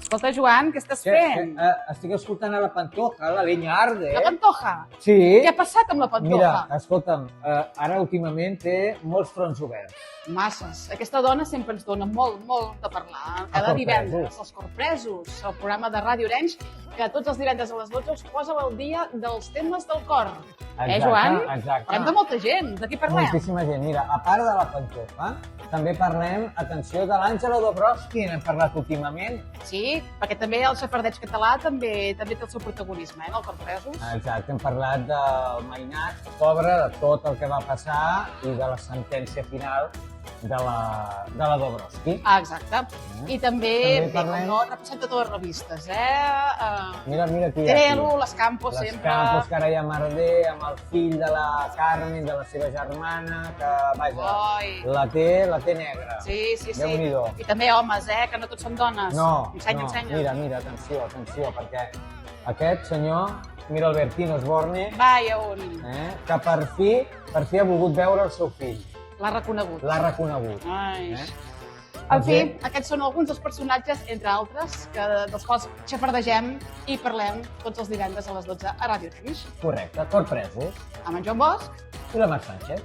Escolta, Joan, què estàs fent? Estic escoltant a la Pantoja, la leña arde. La Pantoja? Sí. Què ha passat amb la Pantoja? Mira, escolta'm, ara últimament té molts fronts oberts. Masses. Aquesta dona sempre ens dona molt de parlar. Cada divendres, els Corpresos, el programa de Ràdio Arenys, que tots els divendres a les 12 us posa al dia dels temes del cor. Joan? Exacte. Parlem de molta gent. De qui parlem? Moltíssima gent. Mira, a part de la Pantoja, també parlem, atenció, de l'Àngela Dobrowski, n'hem parlat últimament. Sí, perquè també el xafardeig català també té el seu protagonisme, en el Corpresos. Exacte, hem parlat del mainat, pobre, de tot el que va passar i de la sentència final de la Dobrowski. Exacte. I també parlem de representadors revistes, Mira qui hi ha aquí. Trelo, Les Campos, sempre. Les Campos, que ara hi ha Merder, amb el fill de la Carmen, de la seva germana, que, vaja, la té negra. Sí. Déu-n'hi-do. I també homes, que no tots són dones. No. Ensenya. Mira, atenció, perquè aquest senyor, mira el Bertino Osborne, Vaja un. que per fi ha volgut veure el seu fill. L'ha reconegut. Ai. En fi, aquests són alguns dels personatges, entre altres, dels quals xafardegem i parlem tots els divendres a les 12 a Ràdio Arenys. Correcte, Corpresos. Amb en Joan Bosch I la Mar Sánchez.